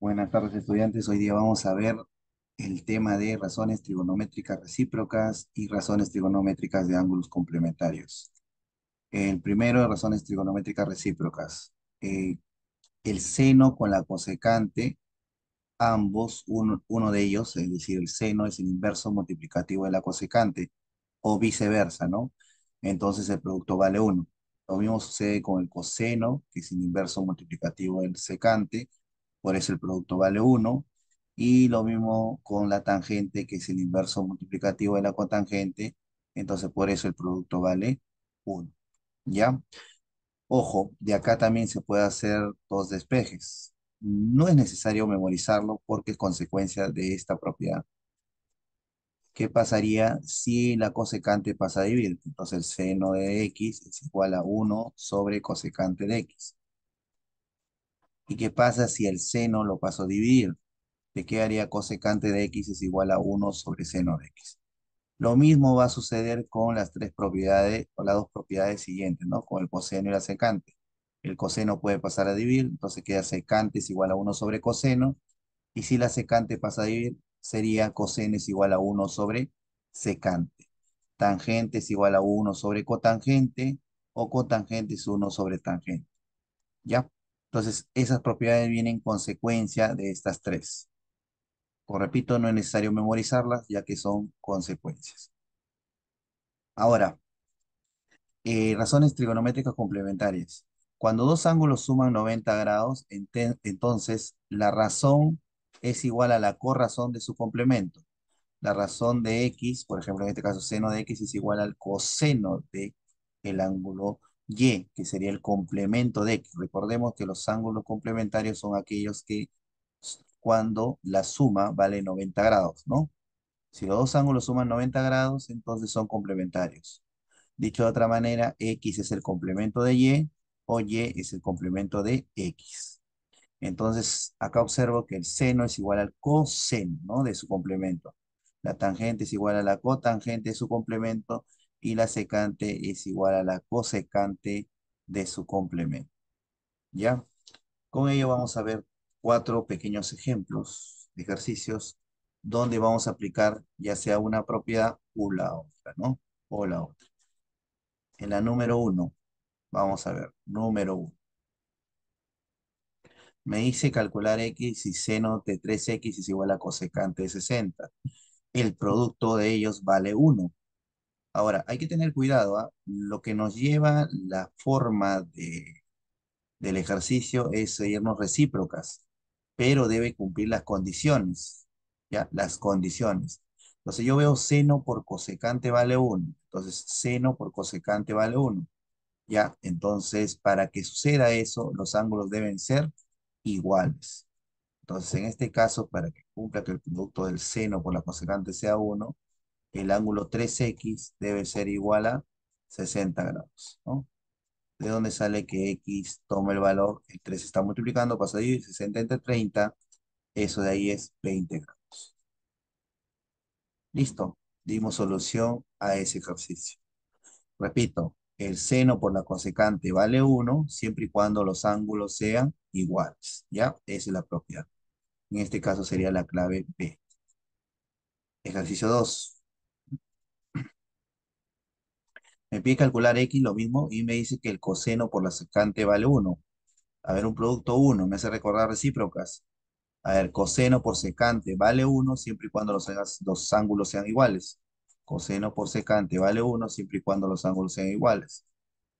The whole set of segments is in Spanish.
Buenas tardes, estudiantes. Hoy día vamos a ver el tema de razones trigonométricas recíprocas y razones trigonométricas de ángulos complementarios. El primero de razones trigonométricas recíprocas. Eh, el seno con la cosecante, ambos, uno de ellos, es decir, el seno es el inverso multiplicativo de la cosecante, o viceversa, ¿no? Entonces el producto vale uno. Lo mismo sucede con el coseno, que es el inverso multiplicativo del secante, por eso el producto vale uno. Y lo mismo con la tangente, que es el inverso multiplicativo de la cotangente, entonces por eso el producto vale uno. ¿Ya? Ojo, de acá también se puede hacer dos despejes. No es necesario memorizarlo porque es consecuencia de esta propiedad. ¿Qué pasaría si la cosecante pasa a dividir? Entonces el seno de x es igual a uno sobre cosecante de x. ¿Y qué pasa si el seno lo paso a dividir? ¿De qué haría cosecante de x es igual a uno sobre seno de x? Lo mismo va a suceder con las tres propiedades, o las dos propiedades siguientes, ¿no? Con el coseno y la secante. El coseno puede pasar a dividir, entonces queda secante es igual a uno sobre coseno, y si la secante pasa a dividir, sería coseno es igual a uno sobre secante. Tangente es igual a uno sobre cotangente, o cotangente es uno sobre tangente, ¿ya? Entonces, esas propiedades vienen en consecuencia de estas tres. Como repito, no es necesario memorizarlas, ya que son consecuencias. Ahora, razones trigonométricas complementarias. Cuando dos ángulos suman 90 grados, entonces la razón es igual a la corrazón de su complemento. La razón de x, por ejemplo, en este caso seno de x es igual al coseno de el ángulo y, que sería el complemento de x. Recordemos que los ángulos complementarios son aquellos que cuando la suma vale 90 grados, ¿no? Si los dos ángulos suman 90 grados, entonces son complementarios. Dicho de otra manera, X es el complemento de Y o Y es el complemento de X. Entonces, acá observo que el seno es igual al coseno, ¿no? De su complemento. La tangente es igual a la cotangente de su complemento y la secante es igual a la cosecante de su complemento. ¿Ya? Con ello vamos a ver cuatro pequeños ejemplos de ejercicios donde vamos a aplicar ya sea una propiedad o la otra, ¿no? O la otra. En la número uno, vamos a ver, número uno. Me dice calcular x y seno de 3x es igual a cosecante de 60. El producto de ellos vale uno. Ahora, hay que tener cuidado, ¿ah? Lo que nos lleva la forma del ejercicio es seguirnos recíprocas, pero debe cumplir las condiciones, ¿ya? Las condiciones. Entonces yo veo seno por cosecante vale uno. Entonces seno por cosecante vale uno. ¿Ya? Entonces, para que suceda eso, los ángulos deben ser iguales. Entonces, en este caso, para que cumpla que el producto del seno por la cosecante sea uno, el ángulo 3x debe ser igual a 60 grados, ¿no? ¿De dónde sale que x toma el valor? El 3 está multiplicando, pasa a dividir 60 entre 30, eso de ahí es 20 grados. Listo, dimos solución a ese ejercicio. Repito, el seno por la cosecante vale uno siempre y cuando los ángulos sean iguales, ¿ya? Esa es la propiedad. En este caso sería la clave B. Ejercicio 2. Me pide calcular X lo mismo y me dice que el coseno por la secante vale uno. A ver, un producto uno me hace recordar recíprocas. A ver, coseno por secante vale uno siempre y cuando los ángulos sean iguales. Coseno por secante vale uno siempre y cuando los ángulos sean iguales.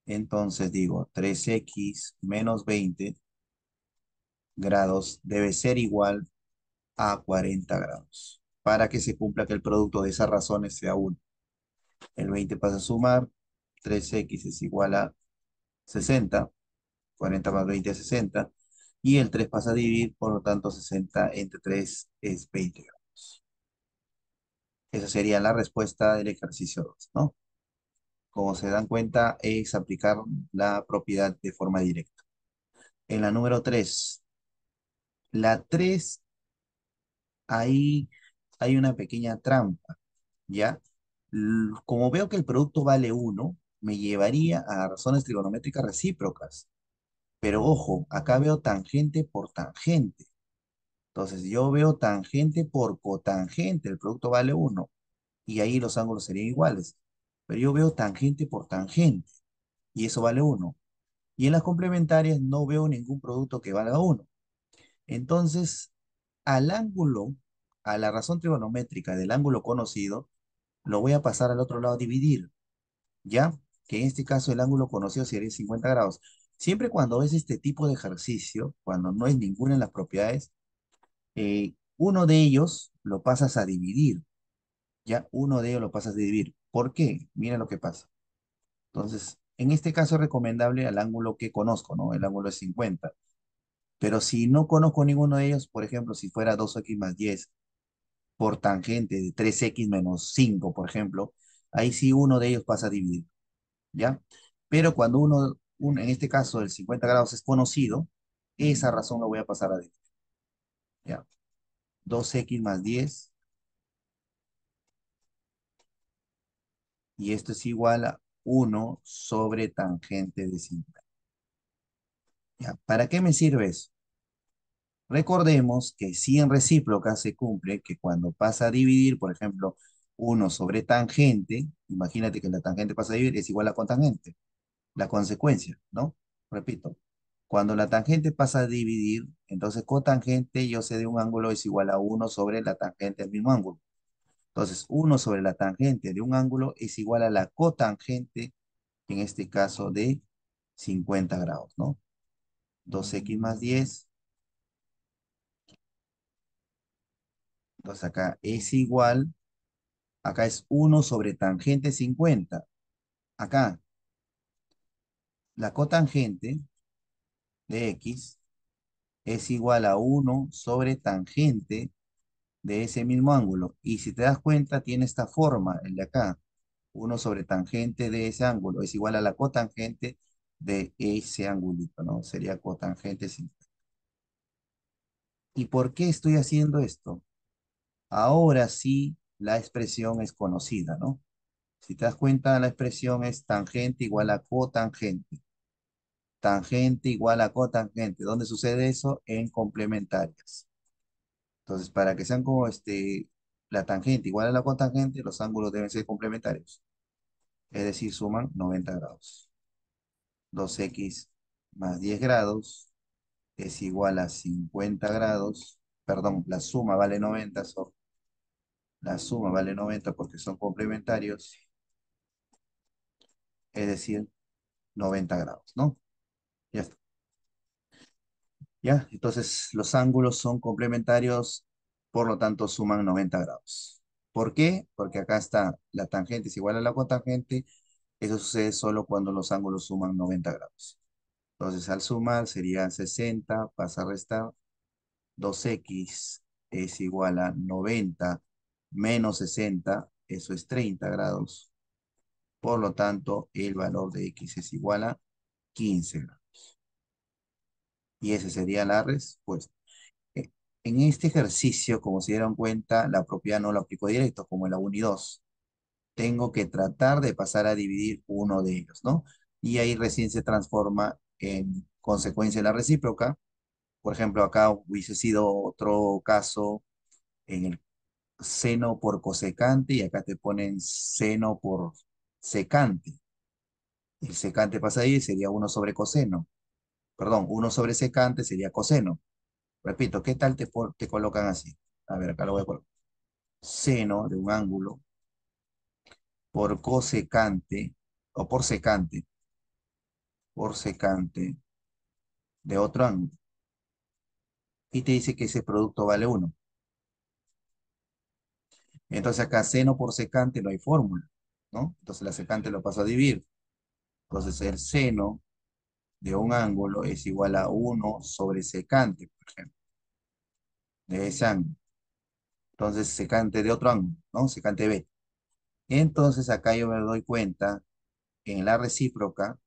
Entonces digo, 3x menos 20 grados debe ser igual a 40 grados, para que se cumpla que el producto de esas razones sea uno. El 20 pasa a sumar, 3x es igual a 60, 40 más 20 es 60, y el 3 pasa a dividir, por lo tanto 60 entre 3 es 20 grados. Esa sería la respuesta del ejercicio 2, ¿no? Como se dan cuenta, es aplicar la propiedad de forma directa. En la número 3, la 3 ahí hay una pequeña trampa, ¿ya? Como veo que el producto vale uno, me llevaría a razones trigonométricas recíprocas. Pero ojo, acá veo tangente por tangente. Entonces yo veo tangente por cotangente, el producto vale uno y ahí los ángulos serían iguales. Pero yo veo tangente por tangente y eso vale uno. Y en las complementarias no veo ningún producto que valga uno. Entonces, al ángulo, a la razón trigonométrica del ángulo conocido, lo voy a pasar al otro lado a dividir, ¿ya? Que en este caso el ángulo conocido sería 50 grados. Siempre cuando es este tipo de ejercicio, cuando no es ninguna de las propiedades, uno de ellos lo pasas a dividir, ¿ya? Uno de ellos lo pasas a dividir. ¿Por qué? Mira lo que pasa. Entonces, en este caso es recomendable al ángulo que conozco, ¿no? El ángulo es 50. Pero si no conozco ninguno de ellos, por ejemplo, si fuera 2x más 10 por tangente de 3x menos 5, por ejemplo, ahí sí uno de ellos pasa a dividir, ¿ya? Pero cuando en este caso el 50 grados es conocido, esa razón la voy a pasar a dividir, ¿ya? 2x más 10 y esto es igual a 1 sobre tangente de 50, ¿ya? ¿Para qué me sirve eso? Recordemos que si en recíproca se cumple que cuando pasa a dividir, por ejemplo, 1 sobre tangente, imagínate que la tangente pasa a dividir, es igual a cotangente, la consecuencia, ¿no? Repito, cuando la tangente pasa a dividir, entonces cotangente, yo sé de un ángulo es igual a 1 sobre la tangente del mismo ángulo. Entonces, 1 sobre la tangente de un ángulo es igual a la cotangente, en este caso de 50 grados, ¿no? 2x más 10. Entonces acá es igual, acá es 1 sobre tangente 50. Acá, la cotangente de x es igual a 1 sobre tangente de ese mismo ángulo. Y si te das cuenta, tiene esta forma, el de acá. 1 sobre tangente de ese ángulo es igual a la cotangente de ese angulito, ¿no? Sería cotangente 50. ¿Y por qué estoy haciendo esto? Ahora sí, la expresión es conocida, ¿no? Si te das cuenta, la expresión es tangente igual a cotangente. Tangente igual a cotangente. ¿Dónde sucede eso? En complementarias. Entonces, para que sean como la tangente igual a la cotangente, los ángulos deben ser complementarios. Es decir, suman 90 grados. 2x más 10 grados es igual a 50 grados. Perdón, la suma vale 90. La suma vale 90 porque son complementarios. Es decir, 90 grados, ¿no? Ya está. ¿Ya? Entonces, los ángulos son complementarios, por lo tanto, suman 90 grados. ¿Por qué? Porque acá está la tangente es igual a la cotangente. Eso sucede solo cuando los ángulos suman 90 grados. Entonces, al sumar sería 60, pasa a restar, 2x es igual a 90 menos 60, eso es 30 grados. Por lo tanto, el valor de x es igual a 15 grados. Y esa sería la respuesta. Eh, En este ejercicio, como se dieron cuenta, la propiedad no lo aplico directo, como en la 1 y 2. Tengo que tratar de pasar a dividir uno de ellos, ¿no? Y ahí recién se transforma en consecuencia de la recíproca. Por ejemplo, acá hubiese sido otro caso en el seno por cosecante y acá te ponen seno por secante. El secante pasa ahí, sería 1 sobre coseno. Perdón, 1 sobre secante sería coseno. Repito, ¿qué tal te colocan así? A ver, acá lo voy a colocar. Seno de un ángulo por cosecante o por secante de otro ángulo. Y te dice que ese producto vale uno. Entonces acá seno por secante no hay fórmula, ¿no? Entonces la secante lo paso a dividir. Entonces el seno de un ángulo es igual a 1 sobre secante, por ejemplo, de ese ángulo. Entonces secante de otro ángulo, ¿no? Secante B. Entonces acá yo me doy cuenta en la recíproca.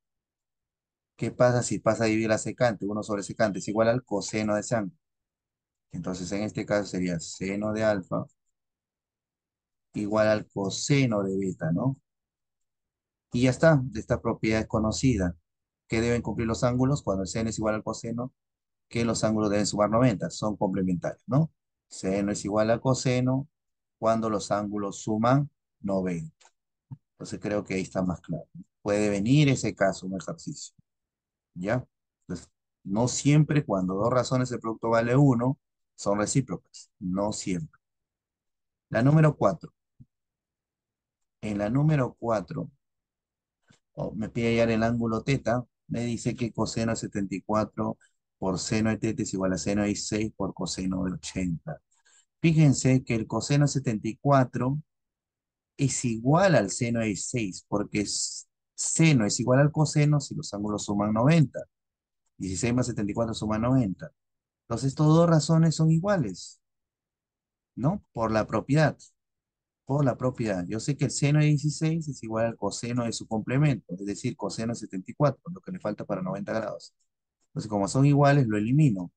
¿Qué pasa si pasa a dividir la secante? 1 sobre secante es igual al coseno de ese ángulo. Entonces, en este caso sería seno de alfa igual al coseno de beta, ¿no? Y ya está, esta propiedad es conocida. ¿Qué deben cumplir los ángulos cuando el seno es igual al coseno? que los ángulos deben sumar 90, son complementarios, ¿no? Seno es igual a coseno cuando los ángulos suman 90. Entonces creo que ahí está más claro. Puede venir ese caso, un ejercicio, ¿ya? Entonces, no siempre cuando dos razones el producto vale uno son recíprocas, no siempre. La número 4. En la número 4 me pide hallar el ángulo teta, me dice que coseno de 74 por seno de teta es igual a seno de 16 por coseno de 80. Fíjense que el coseno de 74 es igual al seno de 16, porque seno es igual al coseno si los ángulos suman 90. 16 más 74 suma 90. Entonces, estas dos razones son iguales, ¿no? Por la propiedad. Por la propiedad. Yo sé que el seno de 16 es igual al coseno de su complemento, es decir, coseno de 74, lo que le falta para 90 grados. Entonces, como son iguales, lo elimino,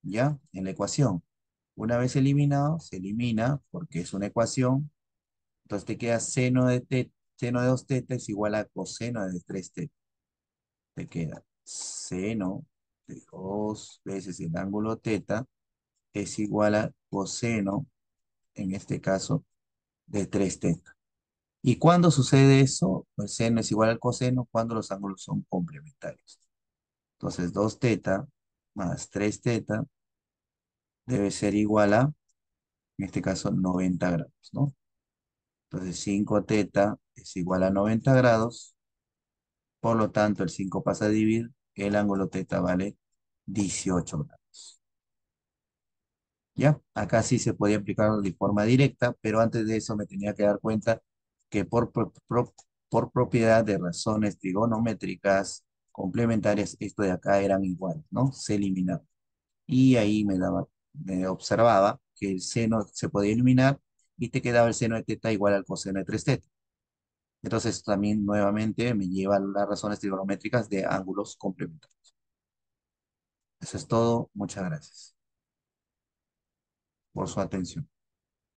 ¿ya? En la ecuación. Una vez eliminado, se elimina porque es una ecuación. Entonces te queda seno de 2 teta es igual a coseno de 3 teta. Te queda seno de 2 veces el ángulo teta es igual a coseno, en este caso, de 3 teta. ¿Y cuándo sucede eso? El seno es igual al coseno cuando los ángulos son complementarios. Entonces 2 teta más 3 teta debe ser igual a, en este caso, 90 grados, ¿no? Entonces 5 teta es igual a 90 grados. Por lo tanto, el 5 pasa a dividir, el ángulo teta vale 18 grados. ¿Ya? Acá sí se podía aplicar de forma directa, pero antes de eso me tenía que dar cuenta que por propiedad de razones trigonométricas complementarias, esto de acá eran iguales, ¿no? Se eliminaba. Y ahí me observaba que el seno se podía eliminar y te quedaba el seno de teta igual al coseno de 3 teta. Entonces, esto también nuevamente me lleva a las razones trigonométricas de ángulos complementarios. Eso es todo. Muchas gracias por su atención.